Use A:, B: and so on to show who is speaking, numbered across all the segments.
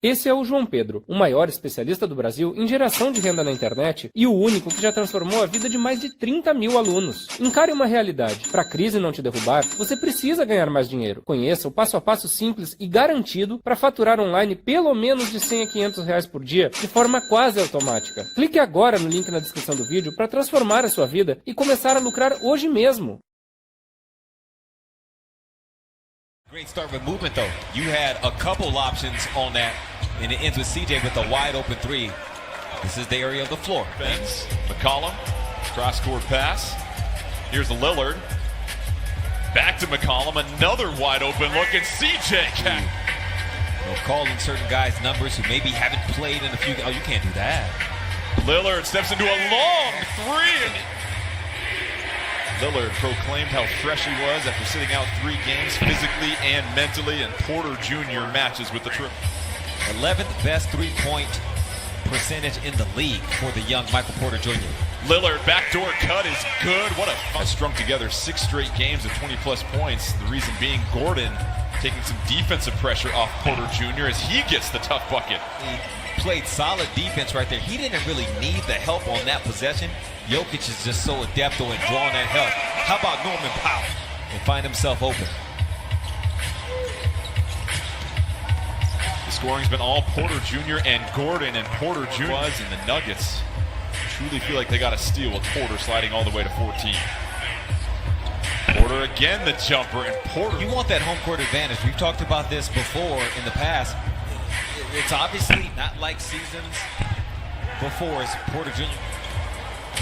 A: Esse é o João Pedro, o maior especialista do Brasil em geração de renda na internet e o único que já transformou a vida de mais de 30 mil alunos. Encare uma realidade. Para a crise não te derrubar, você precisa ganhar mais dinheiro. Conheça o passo a passo simples e garantido para faturar online pelo menos de 100 a 500 reais por dia de forma quase automática. Clique agora no link na descrição do vídeo para transformar a sua vida e começar a lucrar hoje mesmo.
B: Great start with movement, though. You had a couple options on that, and it ends with CJ with a wide open three. This is the area of the floor.
C: Benz, McCollum, cross-court pass. Here's Lillard. Back to McCollum, another wide open look, and CJ
B: Calling certain guys' numbers who maybe haven't played in a few. Oh, you can't do that.
C: Lillard steps into a long three. Lillard proclaimed how fresh he was after sitting out 3 games physically and mentally, and Porter Jr. matches with the triple.
B: 11th best three-point percentage in the league for the young Michael Porter Jr.
C: Lillard, backdoor cut is good. What a fun. Has strung together 6 straight games of 20-plus points. The reason being Gordon taking some defensive pressure off Porter Jr. as he gets the tough bucket.
B: He played solid defense right there. He didn't really need the help on that possession. Jokic is just so adept in drawing that help. How about Norman Powell? And find himself open.
C: The scoring's been all Porter Jr. and Gordon, and Porter Jr. was, and the Nuggets truly feel like they got a steal with Porter sliding all the way to 14. Porter again, the jumper, and Porter.
B: You want that home court advantage. We've talked about this before in the past. It's obviously not like seasons before as Porter Jr.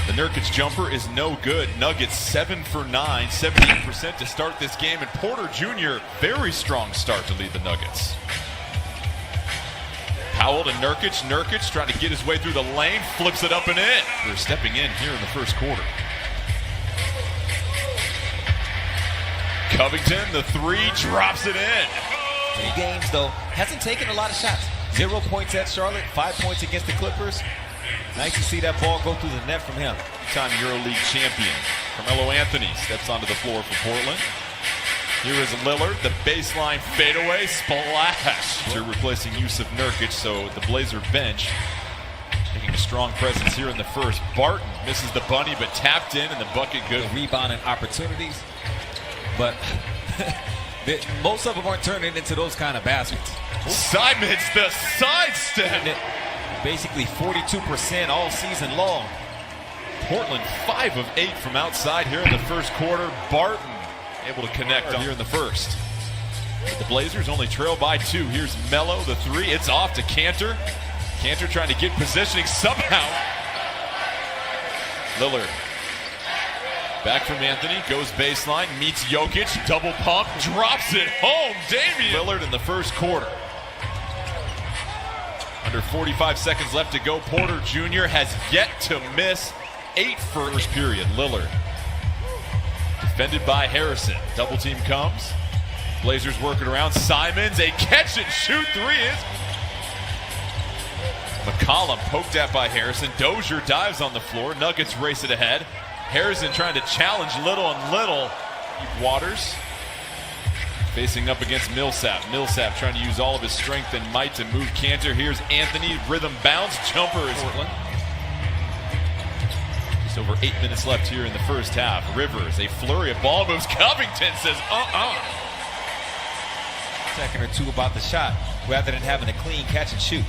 C: The Nurkic jumper is no good. Nuggets 7 for 9, 78% to start this game, and Porter Jr. very strong start to lead the Nuggets. Powell to Nurkic. Nurkic trying to get his way through the lane, flips it up and in. We're stepping in here in the first quarter. Covington, the 3, drops it in.
B: 3 games, though, hasn't taken a lot of shots. 0 points at Charlotte, 5 points against the Clippers. Nice to see that ball go through the net from him.
C: Two-time EuroLeague champion Carmelo Anthony steps onto the floor for Portland. Here is Lillard, the baseline fadeaway, splash. They're replacing Yusuf Nurkic, so the Blazer bench taking a strong presence here in the first. Barton misses the bunny, but tapped in, and the bucket good.
B: Rebound and opportunities, but most of them aren't turning into those kind of baskets.
C: Simons, the sidestep.
B: Basically 42% all season long.
C: Portland 5 of 8 from outside here in the first quarter. Barton able to connect here in the first. The Blazers only trail by 2. Here's Melo, the 3. It's off to Cantor. Cantor trying to get positioning somehow. Lillard. Back from Anthony, goes baseline, meets Jokic, double pump, drops it home. Damian Lillard in the first quarter. Under 45 seconds left to go. Porter Jr. has yet to miss 8 first period. Lillard defended by Harrison. Double team comes. Blazers working around. Simons, a catch and shoot 3 is. McCollum poked at by Harrison. Dozier dives on the floor. Nuggets race it ahead. Harrison trying to challenge Little, and Little Waters facing up against Millsap. Millsap trying to use all of his strength and might to move Cantor. Here's Anthony, rhythm bounce, jumper is Portland. Just over 8 minutes left here in the first half. Rivers, a flurry of ball moves. Covington says,
B: Second or 2 about the shot, rather than having a clean catch and shoot.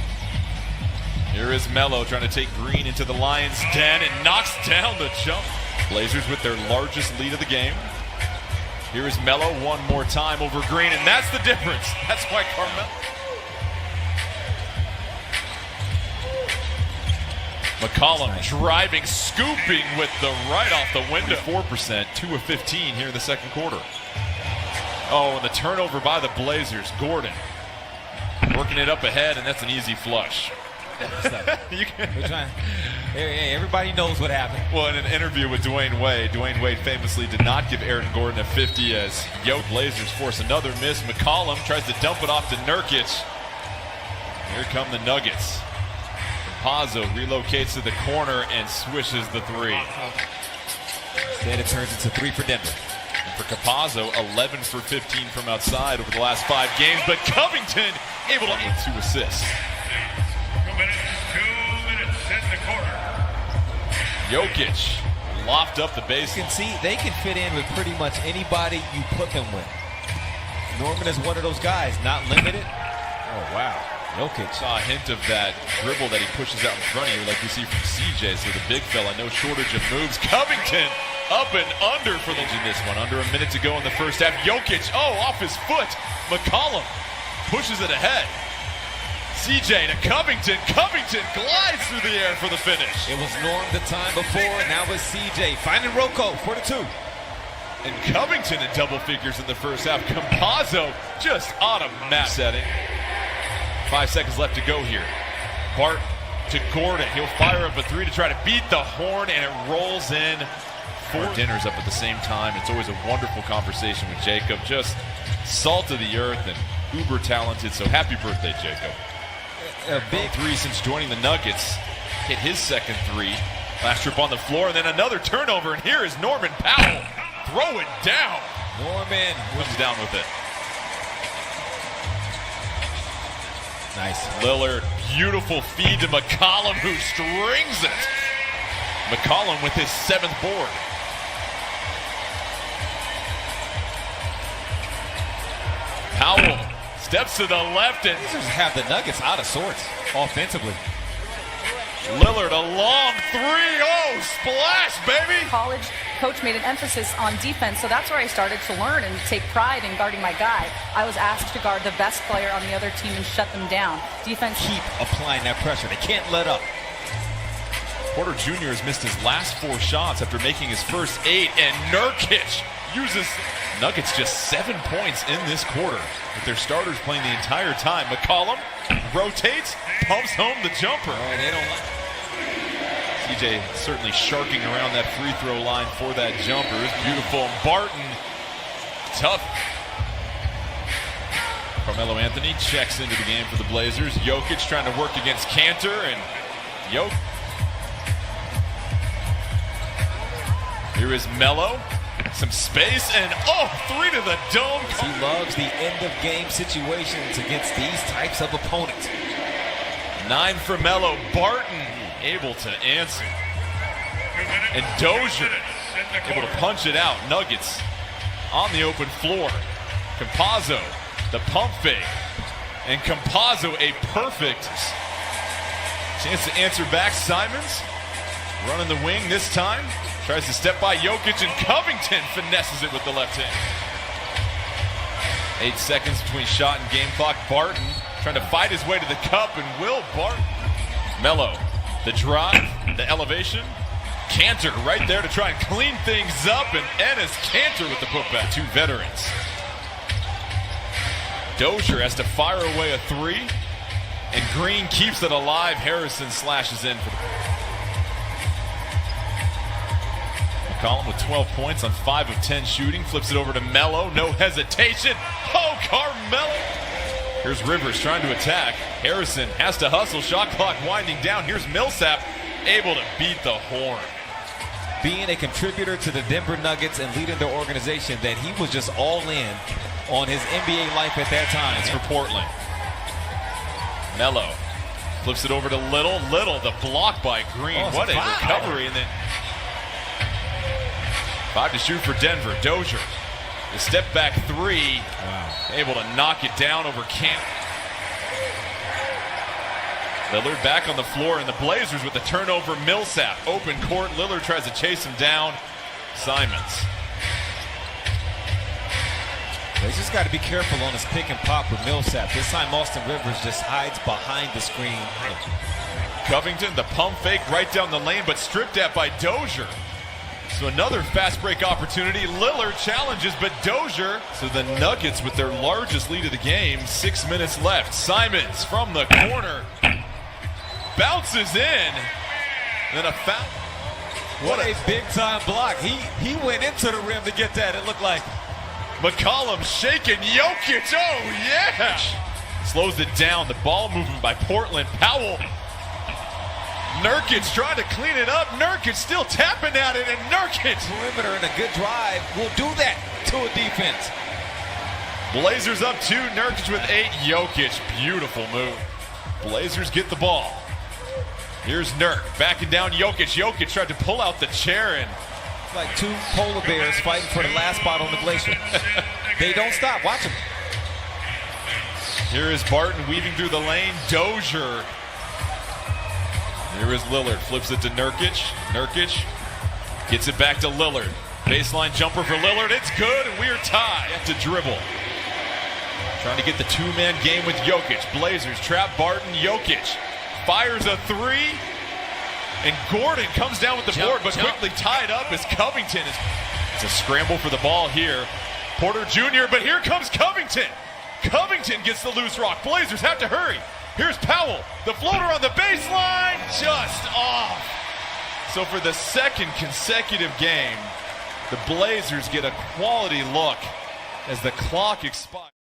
C: Here is Melo trying to take Green into the Lions' den and knocks down the jump. Blazers with their largest lead of the game. Here is Melo one more time over Green, and that's the difference. That's why Carmelo. McCollum driving, scooping with the right off the window. 4%, 2 of 15 here in the second quarter. Oh, and the turnover by the Blazers. Gordon working it up ahead, and that's an easy flush.
B: Everybody knows what happened.
C: Well, in an interview with Dwayne Wade famously did not give Aaron Gordon a 50 as Blazers force another miss. McCollum tries to dump it off to Nurkic. Here come the Nuggets. Pazzo relocates to the corner and swishes the 3.
B: Instead, it turns into 3 for Denver.
C: And for Capazzo, 11 for 15 from outside over the last 5 games. But Covington able to get 2 assists.
D: 2 minutes in the quarter.
C: Jokic loft up the base.
B: You can see they can fit in with pretty much anybody you put them with. Norman is one of those guys, not limited. Oh, wow. Jokic.
C: Saw a hint of that dribble that he pushes out in front of you like we see from CJ. So the big fella, no shortage of moves. Covington up and under for the in this one. Under a minute to go in the first half. Jokic, off his foot. McCollum pushes it ahead. CJ to Covington. Covington glides through the air for the finish.
B: It was Norm the time before, now it's CJ. Finding Rocco for the 2.
C: And Covington in double figures in the first half. Campazzo just automatic setting. 5 seconds left to go here. Bart to Gordon. He'll fire up a 3 to try to beat the horn, and it rolls in. 4 dinners up at the same time. It's always a wonderful conversation with Jacob. Just salt of the earth and uber talented. So happy birthday, Jacob.
B: A big
C: 3 since joining the Nuggets. Hit his second 3. Last trip on the floor, and then another turnover. And here is Norman Powell. Throw it down.
B: Norman
C: Comes down with it.
B: nice.
C: Lillard, beautiful feed to McCollum, who strings it. McCollum with his 7th board. Powell steps to the left and
B: These just have the Nuggets out of sorts offensively.
C: Lillard, a long 3. Oh, splash, baby.
E: College coach made an emphasis on defense, so that's where I started to learn and take pride in guarding my guy. I was asked to guard the best player on the other team and shut them down. Defense.
B: Keep applying that pressure. They can't let up.
C: Porter Jr. has missed his last 4 shots after making his first 8, and Nurkic uses Nuggets just 7 points in this quarter, with their starters playing the entire time. McCollum rotates, pumps home the jumper.
B: They don't like
C: CJ certainly sharking around that free throw line for that jumper. It's beautiful. Barton, tough. Carmelo Anthony checks into the game for the Blazers. Jokic trying to work against Cantor, and here is Melo. Some space, and 3 to the dome.
B: He loves the end-of-game situations against these types of opponents.
C: 9 for Melo. Barton able to answer. And Dozier able to punch it out. Nuggets on the open floor. Campazzo, the pump fake. And Campazzo, a perfect chance to answer back. Simons running the wing this time. Tries to step by Jokic, and Covington finesses it with the left hand. 8 seconds between shot and game clock. Barton trying to fight his way to the cup, and Will Barton. Melo, the drive, the elevation. Cantor right there to try and clean things up, and Enes Kanter with the putback. 2 veterans. Dozier has to fire away a 3, and Green keeps it alive. Harrison slashes in for the McCollum with 12 points on 5 of 10 shooting. Flips it over to Melo. No hesitation. Oh, Carmelo. Here's Rivers trying to attack. Harrison has to hustle. Shot clock winding down. Here's Millsap able to beat the horn.
B: Being a contributor to the Denver Nuggets and leading their organization, that he was just all in on his NBA life at that time.
C: It's for Portland. Melo flips it over to Little. Little, the block by Green.
B: Oh,
C: what a
B: foul.
C: recovery. And then 5 to shoot for Denver. Dozier, the step back 3.
B: Wow.
C: Able to knock it down over Camp. Lillard back on the floor, and the Blazers with the turnover. Millsap, open court. Lillard tries to chase him down. Simons.
B: They just got to be careful on his pick and pop with Millsap. This time Austin Rivers just hides behind the screen.
C: Covington, the pump fake right down the lane, but stripped at by Dozier. So another fast break opportunity. Lillard challenges, but Dozier. So the Nuggets with their largest lead of the game. 6 minutes left. Simons from the corner. Bounces in. Then a foul.
B: What a big-time block. He went into the rim to get that, it looked like.
C: McCollum shaking. Jokic, oh yeah! Slows it down. The ball movement by Portland. Powell. Nurkic trying to clean it up. Nurkic still tapping at it, and Nurkic.
B: Perimeter and a good drive will do that to a defense.
C: Blazers up 2, Nurkic with 8, Jokic, beautiful move. Blazers get the ball. Here's Nurk, backing down Jokic. Jokic tried to pull out the chair and
B: Like two polar bears fighting for the last spot on the glacier. They don't stop. Watch them.
C: here is Barton weaving through the lane. Dozier. Here is Lillard, flips it to Nurkic. Nurkic gets it back to Lillard. Baseline jumper for Lillard. It's good, and we are tied. Have to dribble. Trying to get the two-man game with Jokic. Blazers trap Barton. Jokic fires a three. And Gordon comes down with the board, but quickly tied up as Covington is. It's a scramble for the ball here. Porter Jr., but here comes Covington. Covington gets the loose rock. Blazers have to hurry. Here's Powell. The floater on the baseline, just off. So for the second consecutive game, the Blazers get a quality look as the clock expires.